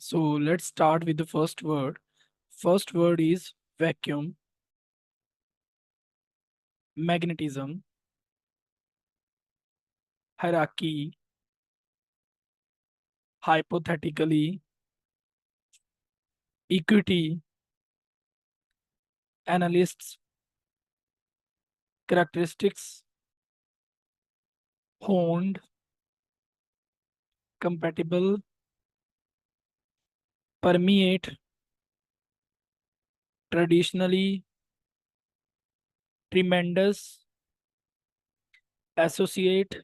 So let's start with the first word. First word is vacuum, magnetism, hierarchy, hypothetically, equity, analysts, characteristics, honed, compatible, permeate, traditionally, tremendous, associate,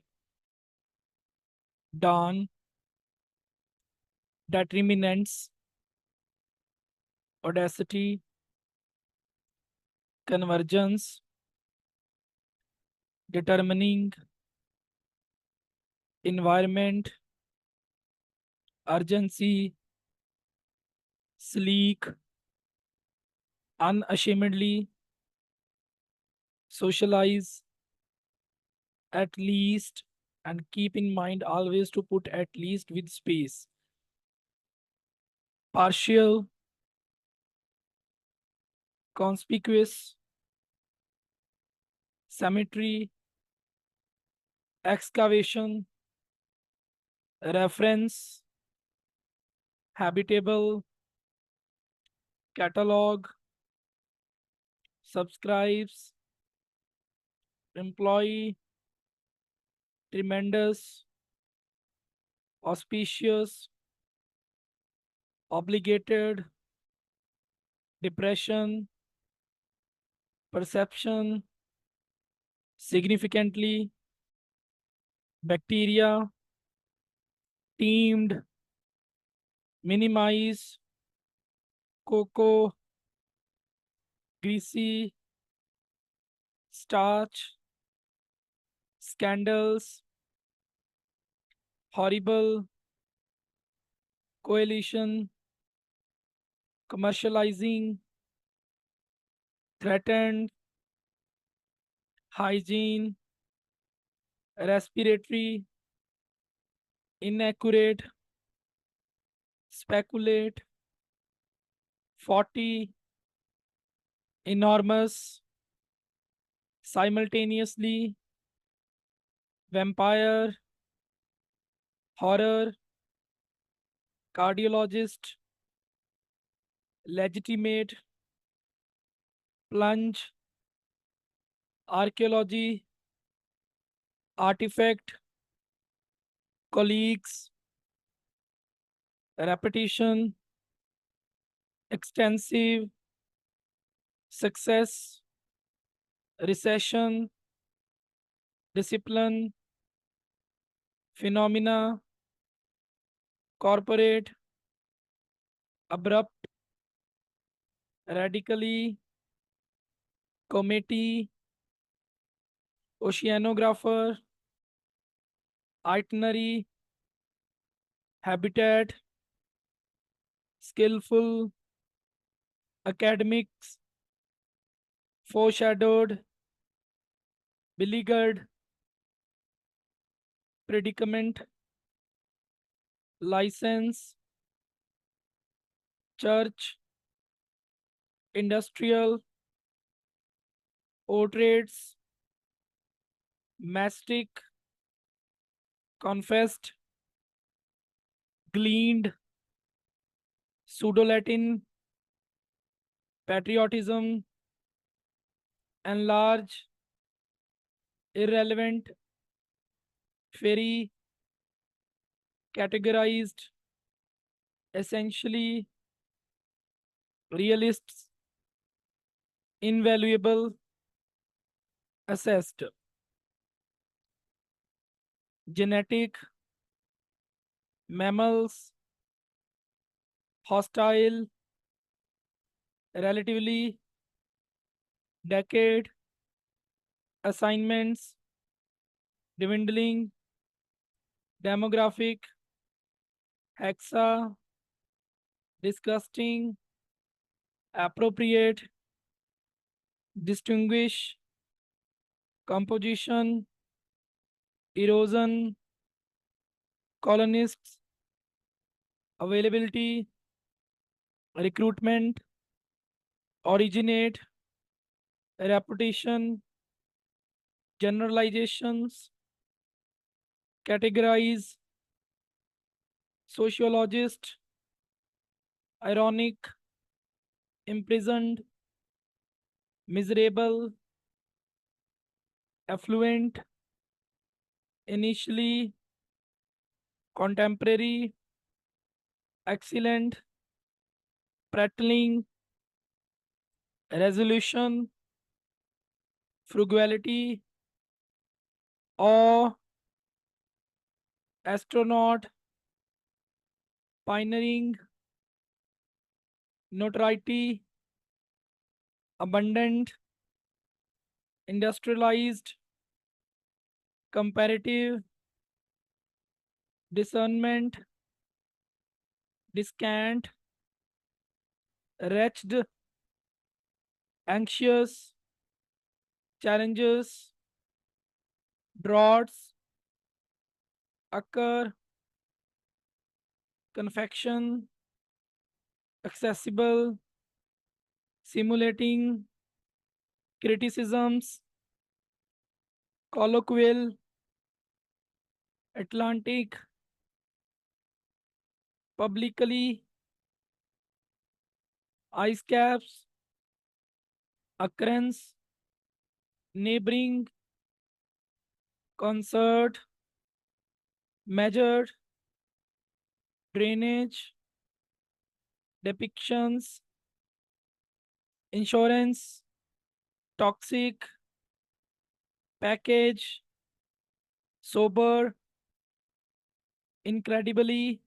dawn, determinants, audacity, convergence, determining, environment, urgency, sleek, unashamedly, socialize, at least, and keep in mind always to put at least with space. Partial, conspicuous, symmetry, excavation, reference, habitable, catalog, subscribes, employee, tremendous, auspicious, obligated, depression, perception, significantly, bacteria, teamed, minimize, cocoa, greasy, starch, scandals, horrible, coalition, commercializing, threatened, hygiene, respiratory, inaccurate, speculate, 40, enormous, simultaneously, vampire, horror, cardiologist, legitimate, plunge, archaeology, artifact, colleagues, repetition, extensive, success, recession, discipline, phenomena, corporate, abrupt, radically, committee, oceanographer, itinerary, habitat, skillful, academics, foreshadowed, beleaguered, predicament, license, church, industrial, portraits, mastic, confessed, gleaned, pseudo Latin, patriotism, enlarge, irrelevant, fairy, categorized, essentially, realists, invaluable, assessed, genetic, mammals, hostile, relatively, decade, assignments, dwindling, demographic, hexa, disgusting, appropriate, distinguish, composition, erosion, colonists, availability, recruitment, originate, reputation, generalizations, categorize, sociologist, ironic, imprisoned, miserable, affluent, initially, contemporary, excellent, prattling, resolution, frugality, awe, astronaut, pioneering, notoriety, abundant, industrialized, comparative, discernment, descant, wretched, anxious, challenges, droughts, occur, confection, accessible, simulating, criticisms, colloquial, Atlantic, publicly, ice caps, occurrence, neighboring, concert, measured, drainage, depictions, insurance, toxic, package, sober, incredibly,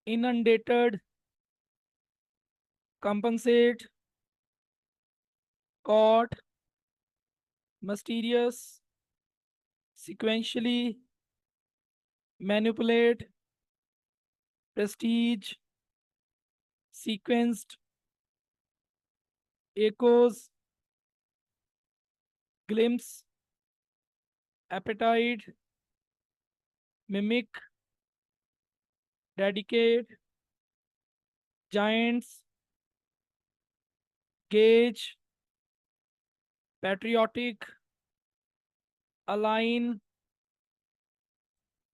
inundated, compensate, caught, mysterious, sequentially, manipulate, prestige, sequenced, echoes, glimpse, appetite, mimic, dedicate, giants, gauge, patriotic, align,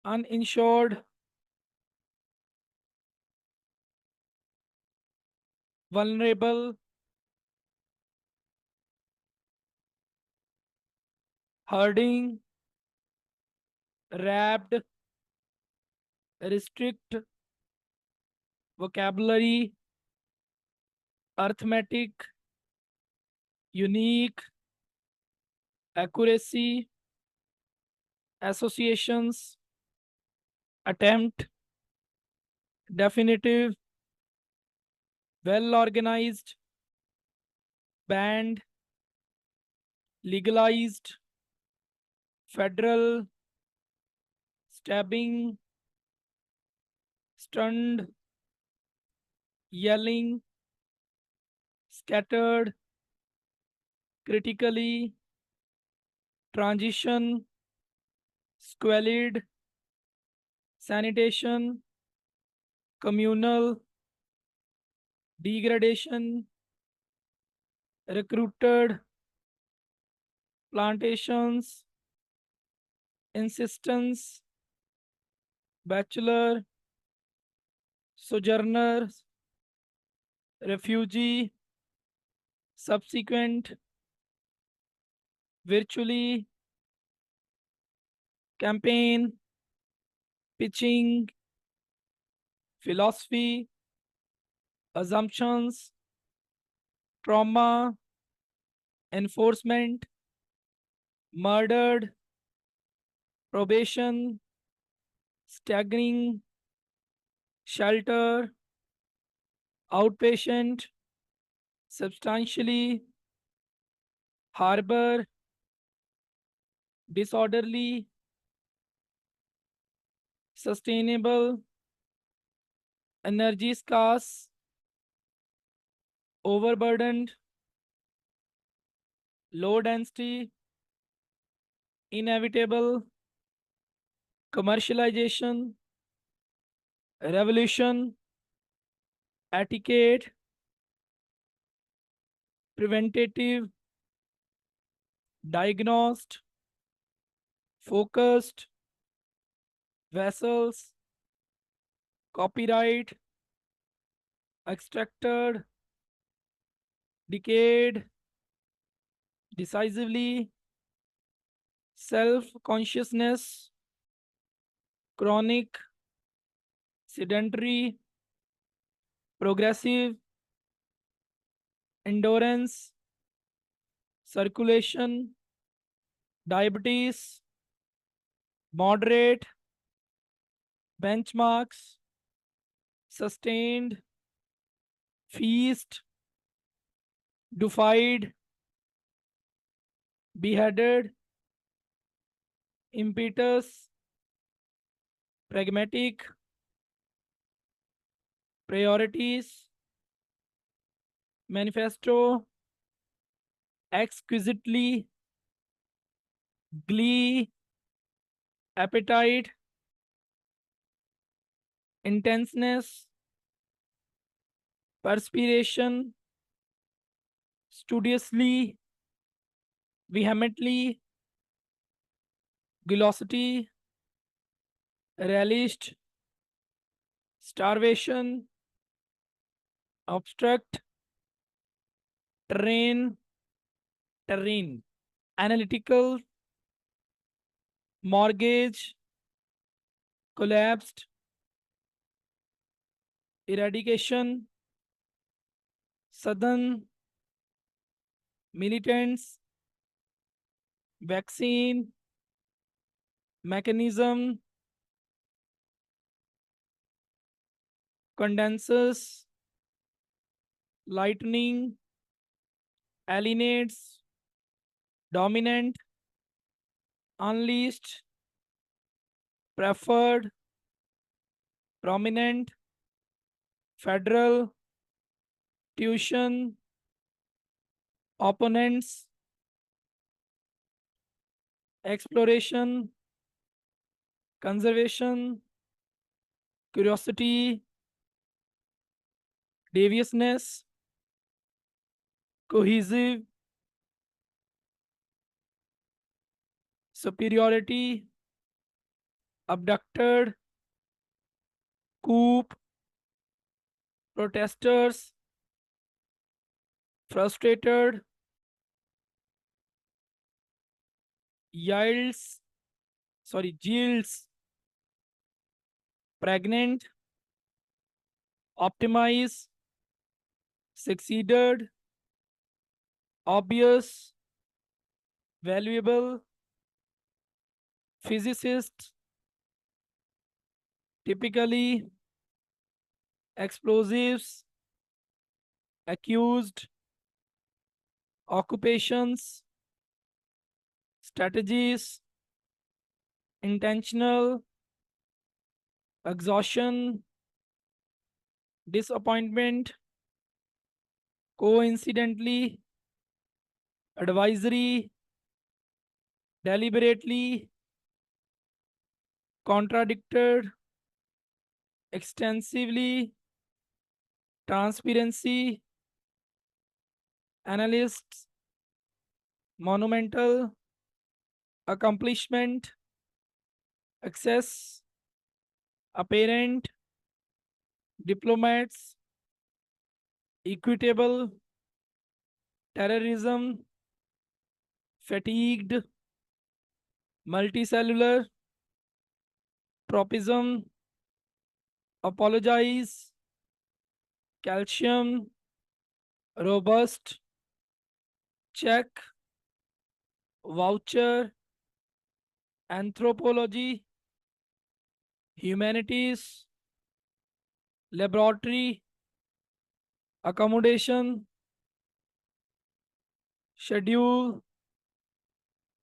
uninsured, vulnerable, herding, wrapped, restrict, vocabulary, arithmetic, unique, accuracy, associations, attempt, definitive, well organized, banned, legalized, federal, stabbing, stunned, yelling, scattered, critically, transition, squalid, sanitation, communal, degradation, recruited, plantations, insistence, bachelor, sojourner, refugee, subsequent, virtually, campaign, pitching, philosophy, assumptions, trauma, enforcement, murdered, probation, staggering, shelter, outpatient, substantially, harbor, disorderly, sustainable, energy scarce, overburdened, low density, inevitable, commercialization, revolution, etiquette, preventative, diagnosed, focused, vessels, copyright, extracted, decayed, decisively, self consciousness, chronic, sedentary, progressive, endurance, circulation, diabetes, moderate, benchmarks, sustained, feast, defied, beheaded, impetus, pragmatic, priorities, manifesto, exquisitely, glee, appetite, intenseness, perspiration, studiously, vehemently, velocity, relished, starvation, abstract, terrain, analytical, mortgage, collapsed, eradication, southern, militants, vaccine, mechanism, condenses, lightning, alienates, dominant, unleashed, preferred, prominent, federal, tuition, opponents, exploration, conservation, curiosity, deviousness, cohesive, superiority, abducted, coup, protesters, frustrated, yields, yields, pregnant, optimize, succeeded, obvious, valuable, physicist, typically, explosives, accused, occupations, strategies, intentional, exhaustion, disappointment, coincidentally, advisory, deliberately, contradicted, extensively, transparency, analysts, monumental, accomplishment, access, apparent, diplomats, equitable, terrorism, fatigued, multicellular, tropism, apologize, calcium, robust, check, voucher, anthropology, humanities, laboratory, accommodation, schedule,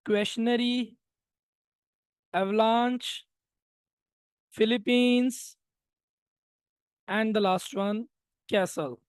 questionnaire, avalanche, Philippines, and the last one, castle.